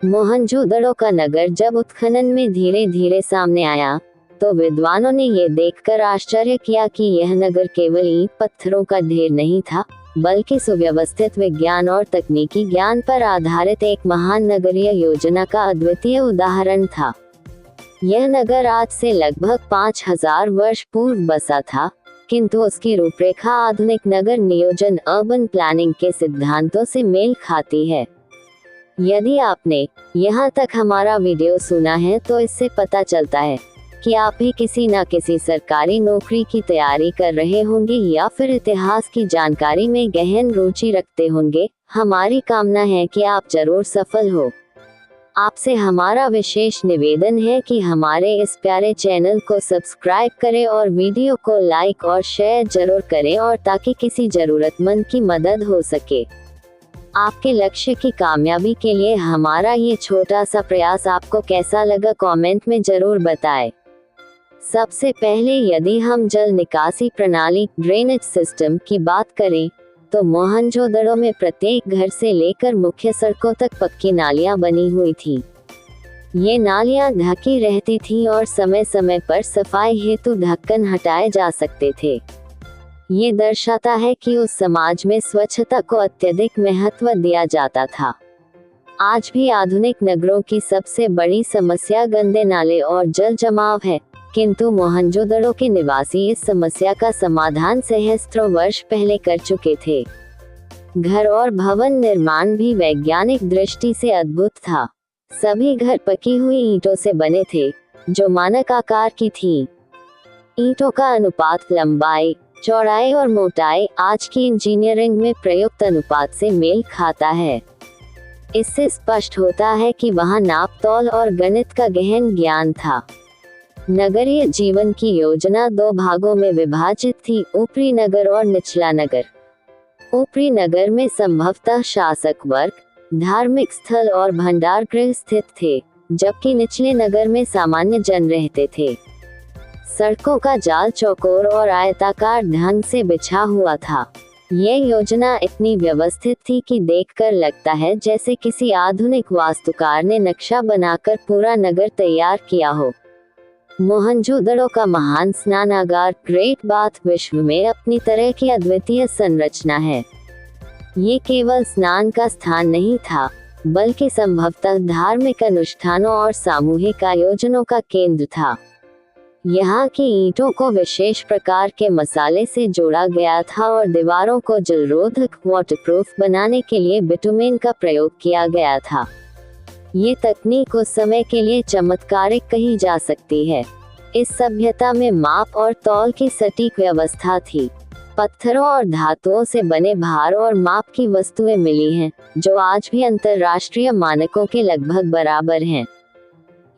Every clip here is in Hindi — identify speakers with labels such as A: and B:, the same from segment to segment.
A: मोहनजोदड़ो का नगर जब उत्खनन में धीरे धीरे सामने आया, तो विद्वानों ने ये देखकर आश्चर्य किया कि यह नगर केवल ईंट पत्थरों का ढेर नहीं था, बल्कि सुव्यवस्थित विज्ञान और तकनीकी ज्ञान पर आधारित एक महान नगरीय योजना का अद्वितीय उदाहरण था। यह नगर आज से लगभग 5000 वर्ष पूर्व बसा था, किंतु उसकी रूपरेखा आधुनिक नगर नियोजन अर्बन प्लानिंग के सिद्धांतों से मेल खाती है। यदि आपने यहाँ तक हमारा वीडियो सुना है तो इससे पता चलता है कि आप भी किसी न किसी सरकारी नौकरी की तैयारी कर रहे होंगे या फिर इतिहास की जानकारी में गहन रुचि रखते होंगे। हमारी कामना है कि आप जरूर सफल हो। आपसे हमारा विशेष निवेदन है कि हमारे इस प्यारे चैनल को सब्सक्राइब करें और वीडियो को लाइक और शेयर जरूर करें, और ताकि किसी जरूरतमंद की मदद हो सके। आपके लक्ष्य की कामयाबी के लिए हमारा ये छोटा सा प्रयास आपको कैसा लगा, कमेंट में जरूर बताएं। सबसे पहले यदि हम जल निकासी प्रणाली ड्रेनेज सिस्टम की बात करें, तो मोहनजोदड़ो में प्रत्येक घर से लेकर मुख्य सड़कों तक पक्की नालियां बनी हुई थी। ये नालियां ढकी रहती थीं और समय समय पर सफाई हेतु ढक्कन हटाए जा सकते थे। ये दर्शाता है कि उस समाज में स्वच्छता को अत्यधिक महत्व दिया जाता था। आज भी आधुनिक नगरों की सबसे बड़ी समस्या गंदे नाले और जल जमाव है, किंतु मोहनजोदड़ो के निवासी इस समस्या का समाधान सहस्त्रों वर्ष पहले कर चुके थे। घर और भवन निर्माण भी वैज्ञानिक दृष्टि से अद्भुत था। सभी घर पकी हुई ईंटों से बने थे, जो मानक आकार की थीं। ईंटों का अनुपात लंबाई, चौड़ाई और मोटाई आज की इंजीनियरिंग में प्रयुक्त अनुपात से मेल खाता है। इससे स्पष्ट होता है कि वहां नाप तौल और गणित का गहन ज्ञान था। नगरीय जीवन की योजना 2 भागों में विभाजित थी, ऊपरी नगर और निचला नगर। ऊपरी नगर में संभवतः शासक वर्ग, धार्मिक स्थल और भंडार गृह स्थित थे, जबकि निचले नगर में सामान्य जन रहते थे। सड़कों का जाल चौकोर और आयताकार ढंग से बिछा हुआ था। यह योजना इतनी व्यवस्थित थी कि देखकर लगता है जैसे किसी आधुनिक वास्तुकार ने नक्शा बनाकर पूरा नगर तैयार किया हो। मोहनजोदड़ो का महान स्नानागार ग्रेट बाथ विश्व में अपनी तरह की अद्वितीय संरचना है। ये केवल स्नान का स्थान नहीं था, बल्कि संभवतः धार्मिक अनुष्ठानों और सामूहिक आयोजनों का केंद्र था। यहाँ की ईंटों को विशेष प्रकार के मसाले से जोड़ा गया था और दीवारों को जलरोधक वाटरप्रूफ बनाने के लिए बिटुमेन का प्रयोग किया गया था। ये तकनीक उस समय के लिए चमत्कारिक कही जा सकती है। इस सभ्यता में माप और तौल की सटीक व्यवस्था थी। पत्थरों और धातुओं से बने भार और माप की वस्तुएं मिली हैं, जो आज भी अंतर्राष्ट्रीय मानकों के लगभग बराबर हैं।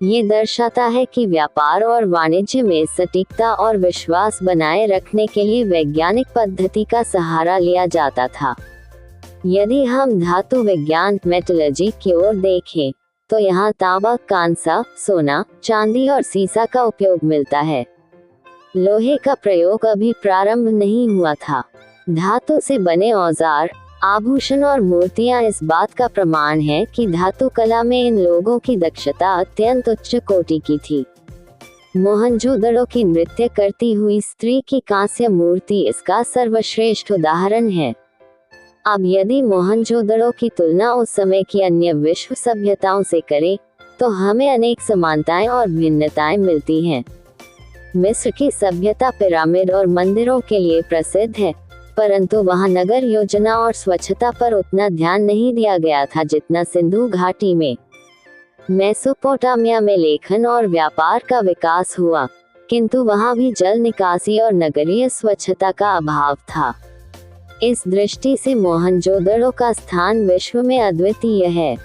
A: ये दर्शाता है कि व्यापार और वाणिज्य में सटीकता और विश्वास बनाए रखने के लिए वैज्ञानिक पद्धति का सहारा लिया जाता था। यदि हम धातु विज्ञान मेटलर्जी की ओर देखें, तो यहाँ तांबा, कांसा, सोना, चांदी और सीसा का उपयोग मिलता है। लोहे का प्रयोग अभी प्रारंभ नहीं हुआ था। धातु से बने औजार, आभूषण और मूर्तियां इस बात का प्रमाण है कि धातु कला में इन लोगों की दक्षता अत्यंत उच्च कोटि की थी। मोहनजोदड़ो की नृत्य करती हुई स्त्री की कांस्य मूर्ति इसका सर्वश्रेष्ठ उदाहरण है। अब यदि मोहनजोदड़ो की तुलना उस समय की अन्य विश्व सभ्यताओं से करें, तो हमें अनेक समानताएं और भिन्नताएं मिलती हैं। मिस्र की सभ्यता पिरामिड और मंदिरों के लिए प्रसिद्ध है, परंतु वहां नगर योजना और स्वच्छता पर उतना ध्यान नहीं दिया गया था जितना सिंधु घाटी में। मेसोपोटामिया में लेखन और व्यापार का विकास हुआ, किंतु वहां भी जल निकासी और नगरीय स्वच्छता का अभाव था। इस दृष्टि से मोहनजोदड़ो का स्थान विश्व में अद्वितीय है।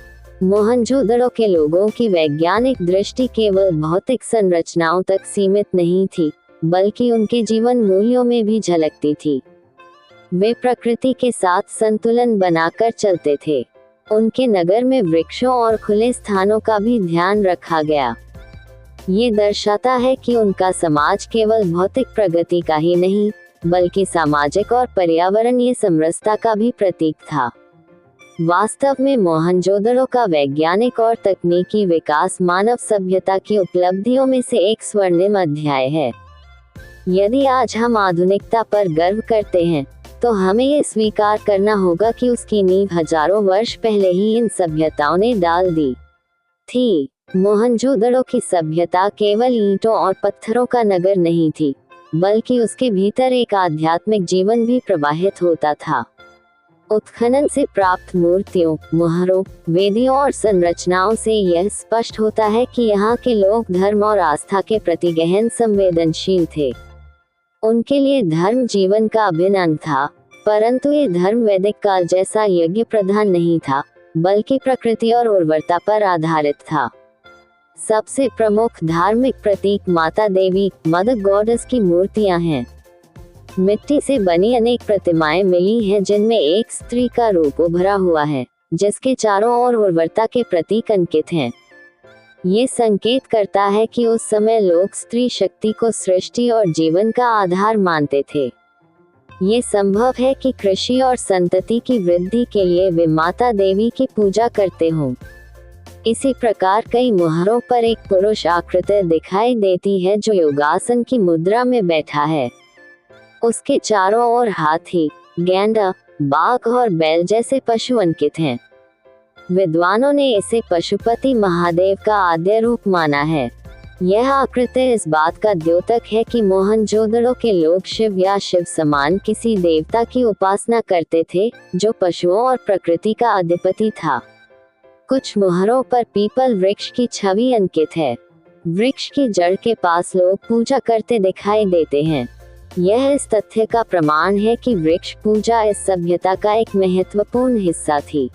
A: मोहनजोदड़ो के लोगों की वैज्ञानिक दृष्टि केवल भौतिक संरचनाओं तक सीमित नहीं थी, बल्कि उनके जीवन मूल्यों में भी झलकती थी। वे प्रकृति के साथ संतुलन बनाकर चलते थे। उनके नगर में वृक्षों और खुले स्थानों का भी ध्यान रखा गया। ये दर्शाता है कि उनका समाज केवल भौतिक प्रगति का ही नहीं, बल्कि सामाजिक और पर्यावरणीय समरसता का भी प्रतीक था। वास्तव में मोहनजोदड़ो का वैज्ञानिक और तकनीकी विकास मानव सभ्यता की उपलब्धियों में से एक स्वर्णिम अध्याय है। यदि आज हम आधुनिकता पर गर्व करते हैं, तो हमें ये स्वीकार करना होगा कि उसकी नींव हजारों वर्ष पहले ही इन सभ्यताओं ने डाल दी थी। मोहनजोदड़ो की सभ्यता केवल ईंटों और पत्थरों का नगर नहीं थी, बल्कि उसके भीतर एक आध्यात्मिक जीवन भी प्रवाहित होता था। उत्खनन से प्राप्त मूर्तियों, मुहरों, वेदियों और संरचनाओं से यह स्पष्ट होता है कि यहाँ के लोग धर्म और आस्था के प्रति गहन संवेदनशील थे। उनके लिए धर्म जीवन का अभिन्न अंग था, परंतु ये धर्म वैदिक काल जैसा यज्ञ प्रधान नहीं था, बल्कि प्रकृति और उर्वरता पर आधारित था। सबसे प्रमुख धार्मिक प्रतीक माता देवी, मदर गॉडेस की मूर्तियां हैं। मिट्टी से बनी अनेक प्रतिमाएं मिली हैं, जिनमें एक स्त्री का रूप उभरा हुआ है, जिसके चारों ओर उर्वरता के प्रतीक अंकित हैं। ये संकेत करता है कि उस समय लोग स्त्री शक्ति को सृष्टि और जीवन का आधार मानते थे। ये संभव है कि कृषि और संतति की वृद्धि के लिए वे माता देवी की पूजा करते हों। इसी प्रकार कई मुहरों पर एक पुरुष आकृति दिखाई देती है जो योगासन की मुद्रा में बैठा है। उसके चारों ओर हाथी, गैंडा, बाघ और बैल जैसे पशु अंकित हैं। विद्वानों ने इसे पशुपति महादेव का आद्य रूप माना है। यह आकृति इस बात का द्योतक है कि मोहनजोदड़ो के लोग शिव या शिव समान किसी देवता की उपासना करते थे, जो पशुओं और प्रकृति का अधिपति था। कुछ मुहरों पर पीपल वृक्ष की छवि अंकित है। वृक्ष की जड़ के पास लोग पूजा करते दिखाई देते हैं। यह इस तथ्य का प्रमाण है कि वृक्ष पूजा इस सभ्यता का एक महत्वपूर्ण हिस्सा थी।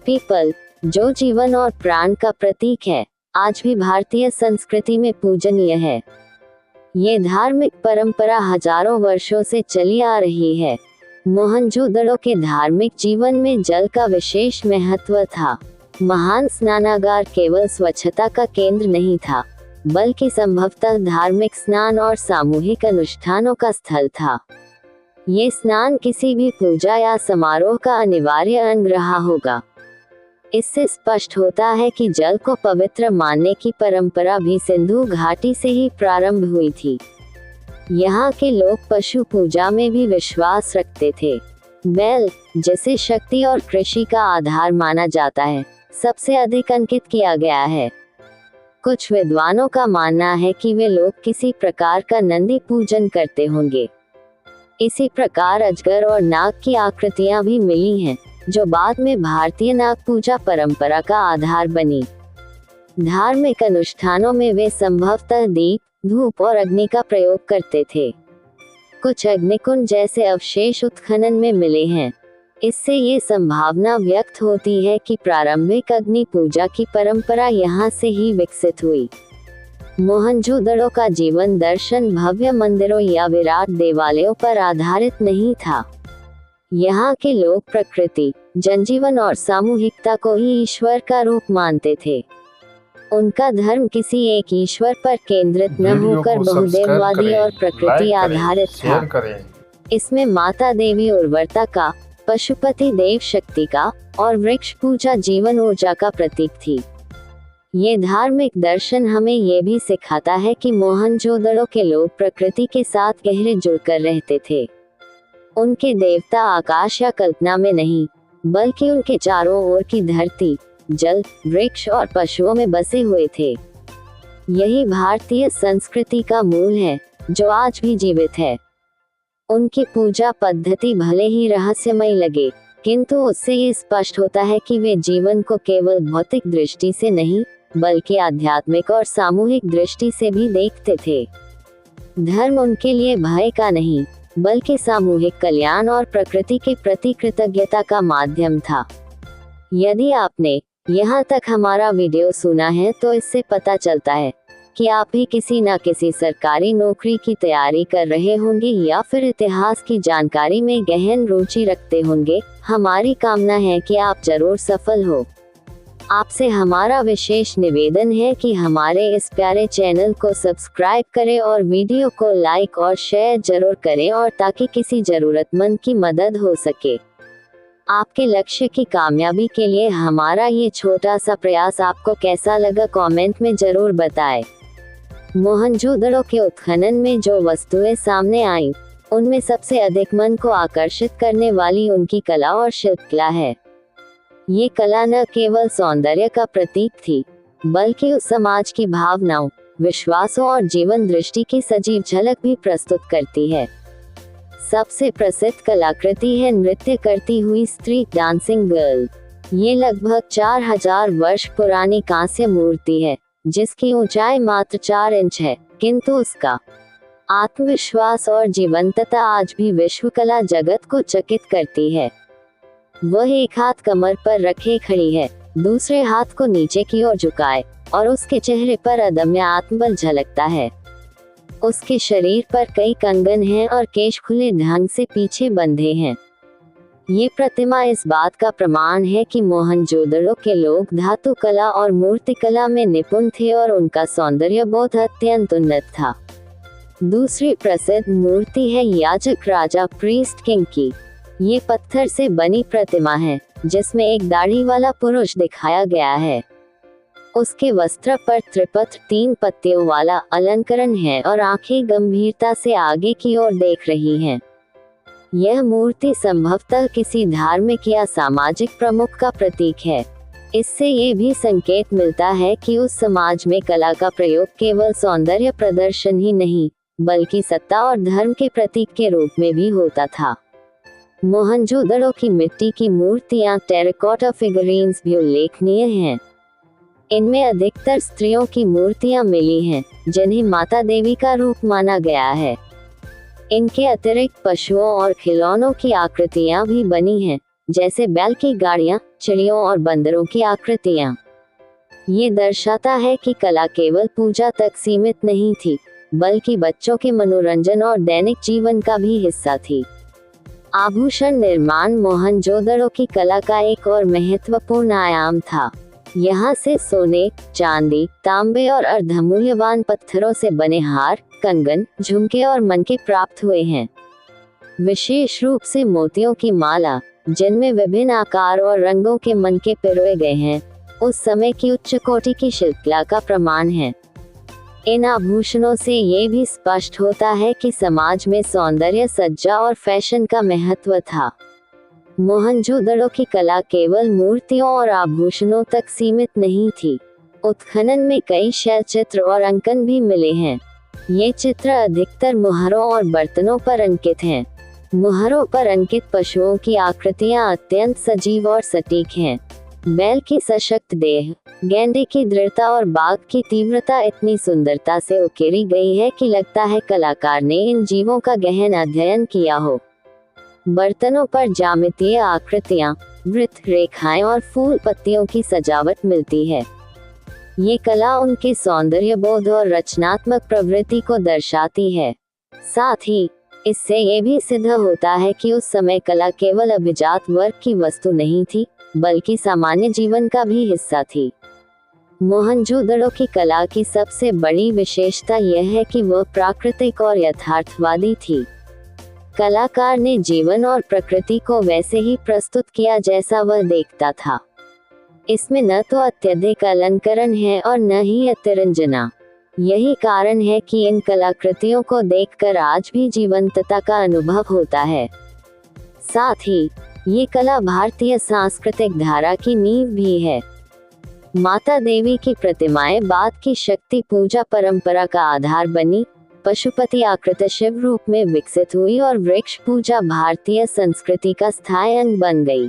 A: पीपल, जो जीवन और प्राण का प्रतीक है, आज भी भारतीय संस्कृति में पूजनीय है। ये धार्मिक परंपरा हजारों वर्षों से चली आ रही है। मोहनजोदड़ो के धार्मिक जीवन में जल का विशेष महत्व था। महान स्नानागार केवल स्वच्छता का केंद्र नहीं था, बल्कि संभवतः धार्मिक स्नान और सामूहिक अनुष्ठानों का स्थल था। ये स्नान किसी भी पूजा या समारोह का अनिवार्य अंग रहा होगा। इससे स्पष्ट होता है कि जल को पवित्र मानने की परंपरा भी सिंधु घाटी से ही प्रारंभ हुई थी। यहाँ के लोग पशु पूजा में भी विश्वास रखते थे। बैल, जिसे शक्ति और कृषि का आधार माना जाता है, सबसे अधिक अंकित किया गया है। कुछ विद्वानों का मानना है कि वे लोग किसी प्रकार का नंदी पूजन करते होंगे। इसी प्रकार अजगर और नाग की आकृतियां भी मिली हैं, जो बाद में भारतीय नाग पूजा परंपरा का आधार बनी। धार्मिक अनुष्ठानों में वे संभवतः दीप, धूप और अग्नि का प्रयोग करते थे। कुछ अग्निकुंड जैसे अवशेष उत्खनन में मिले हैं। इससे ये संभावना व्यक्त होती है कि प्रारंभिक अग्नि पूजा की परंपरा यहाँ से ही विकसित हुई। मोहनजोदड़ो का जीवन दर्शन भव्य मंदिरों या विराट देवालयों पर आधारित नहीं था। यहाँ के लोग प्रकृति, जनजीवन और सामूहिकता को ही ईश्वर का रूप मानते थे। उनका धर्म किसी एक ईश्वर पर केंद्रित न होकर बहुदेववादी और प्रकृति आधारित था। इसमें माता देवी उर्वरता का, पशुपति देव शक्ति का और वृक्ष पूजा जीवन ऊर्जा का प्रतीक थी। ये धार्मिक दर्शन हमें ये भी सिखाता है कि मोहनजोदड़ो के लोग प्रकृति के साथ गहरे जुड़कर रहते थे। उनके देवता आकाश या कल्पना में नहीं, बल्कि उनके चारों ओर की धरती, जल, वृक्ष और पशुओं में बसे हुए थे। यही भारतीय संस्कृति का मूल है, जो आज भी जीवित है। उनकी पूजा पद्धति भले ही रहस्यमय लगे, किंतु उससे ये स्पष्ट होता है कि वे जीवन को केवल भौतिक दृष्टि से नहीं, बल्कि आध्यात्मिक और सामूहिक दृष्टि से भी देखते थे। धर्म उनके लिए भय का नहीं, बल्कि सामूहिक कल्याण और प्रकृति के प्रति कृतज्ञता का माध्यम था। यदि आपने यहाँ तक हमारा वीडियो सुना है, तो इससे पता चलता है कि आप भी किसी न किसी सरकारी नौकरी की तैयारी कर रहे होंगे या फिर इतिहास की जानकारी में गहन रुचि रखते होंगे। हमारी कामना है कि आप जरूर सफल हो। आपसे हमारा विशेष निवेदन है कि हमारे इस प्यारे चैनल को सब्सक्राइब करें और वीडियो को लाइक और शेयर जरूर करें, और ताकि किसी जरूरतमंद की मदद हो सके। आपके लक्ष्य की कामयाबी के लिए हमारा ये छोटा सा प्रयास आपको कैसा लगा कमेंट में जरूर बताएं। मोहनजोदड़ो के उत्खनन में जो वस्तुएं सामने आईं, उनमें सबसे अधिक मन को आकर्षित करने वाली उनकी कला और शिल्पकला है। ये कला न केवल सौंदर्य का प्रतीक थी, बल्कि उस समाज की भावनाओं, विश्वासों और जीवन दृष्टि की सजीव झलक भी प्रस्तुत करती है। सबसे प्रसिद्ध कलाकृति है नृत्य करती हुई स्त्री डांसिंग गर्ल। ये लगभग 4000 वर्ष पुरानी कांस्य मूर्ति है, जिसकी ऊंचाई मात्र 4 इंच है, किंतु उसका आत्मविश्वास और जीवंतता आज भी विश्व कला जगत को चकित करती है। वह एक हाथ कमर पर रखे खड़ी है, दूसरे हाथ को नीचे की ओर झुकाए, और उसके चेहरे पर अदम्य आत्मबल झलकता है। उसके शरीर पर कई कंगन हैं और केश खुले ढंग से पीछे बंधे हैं। ये प्रतिमा इस बात का प्रमाण है कि मोहनजोदड़ो के लोग धातु कला और मूर्ति कला में निपुण थे और उनका सौंदर्य बोध अत्यंत उन्नत था। दूसरी प्रसिद्ध मूर्ति है याजक राजा प्रीस्ट किंग की। ये पत्थर से बनी प्रतिमा है, जिसमें एक दाढ़ी वाला पुरुष दिखाया गया है। उसके वस्त्र पर त्रिपत्र 3 पत्तियों वाला अलंकरण है और आंखें गंभीरता से आगे की ओर देख रही हैं। यह मूर्ति संभवतः किसी धार्मिक या सामाजिक प्रमुख का प्रतीक है। इससे ये भी संकेत मिलता है कि उस समाज में कला का प्रयोग केवल सौंदर्य प्रदर्शन ही नहीं, बल्कि सत्ता और धर्म के प्रतीक के रूप में भी होता था। मोहनजोदड़ो की मिट्टी की मूर्तियां टेराकोटा फिगरीन्स भी उल्लेखनीय हैं। इनमें अधिकतर स्त्रियों की मूर्तियां मिली हैं, जिन्हें माता देवी का रूप माना गया है। इनके अतिरिक्त पशुओं और खिलौनों की आकृतियां भी बनी हैं, जैसे बैल की गाड़ियां, चिड़ियों और बंदरों की आकृतियां। ये दर्शाता है कि कला केवल पूजा तक सीमित नहीं थी, बल्कि बच्चों के मनोरंजन और दैनिक जीवन का भी हिस्सा थी। आभूषण निर्माण मोहनजोदड़ो की कला का एक और महत्वपूर्ण आयाम था। यहाँ से सोने, चांदी, तांबे और अर्धमूल्यवान पत्थरों से बने हार, कंगन, झुमके और मनके प्राप्त हुए हैं। विशेष रूप से मोतियों की माला, जिनमें विभिन्न आकार और रंगों के मनके पिरोए गए हैं, उस समय की उच्च कोटि की शिल्पकला का प्रमाण है। इन आभूषणों से ये भी स्पष्ट होता है कि समाज में सौंदर्य, सज्जा और फैशन का महत्व था। मोहनजोदड़ो की कला केवल मूर्तियों और आभूषणों तक सीमित नहीं थी। उत्खनन में कई शैल चित्र और अंकन भी मिले हैं। ये चित्र अधिकतर मुहरों और बर्तनों पर अंकित हैं। मुहरों पर अंकित पशुओं की आकृतियां अत्यंत सजीव और सटीक हैं। बैल की सशक्त देह, गेंडे की दृढ़ता और बाघ की तीव्रता इतनी सुंदरता से उकेरी गई है कि लगता है कलाकार ने इन जीवों का गहन अध्ययन किया हो। बर्तनों पर ज्यामितीय आकृतियां, वृत्त, रेखाएं और फूल पत्तियों की सजावट मिलती है। ये कला उनके सौंदर्य बोध और रचनात्मक प्रवृत्ति को दर्शाती है। साथ ही इससे ये भी सिद्ध होता है कि उस समय कला केवल अभिजात वर्ग की वस्तु नहीं थी, बल्कि सामान्य जीवन का भी हिस्सा थी। मोहनजोदड़ो की कला की सबसे बड़ी विशेषता यह है कि वह प्राकृतिक और यथार्थवादी थी। कलाकार ने जीवन और प्रकृति को वैसे ही प्रस्तुत किया जैसा वह देखता था। इसमें न तो अत्यधिक अलंकरण है और न ही अतिरंजना। यही कारण है कि इन कलाकृतियों को देखकर आज भी जीवंतता का अनुभव होता है। साथ ही ये कला भारतीय सांस्कृतिक धारा की नींव भी है। माता देवी की प्रतिमाएं बाद की शक्ति पूजा परंपरा का आधार बनी, पशुपति आकृति शिव रूप में विकसित हुई और वृक्ष पूजा भारतीय संस्कृति का स्थायी अंग बन गई।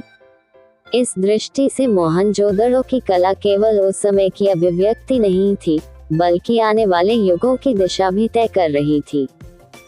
A: इस दृष्टि से मोहनजोदड़ो की कला केवल उस समय की अभिव्यक्ति नहीं थी, बल्कि आने वाले युगों की दिशा भी तय कर रही थी।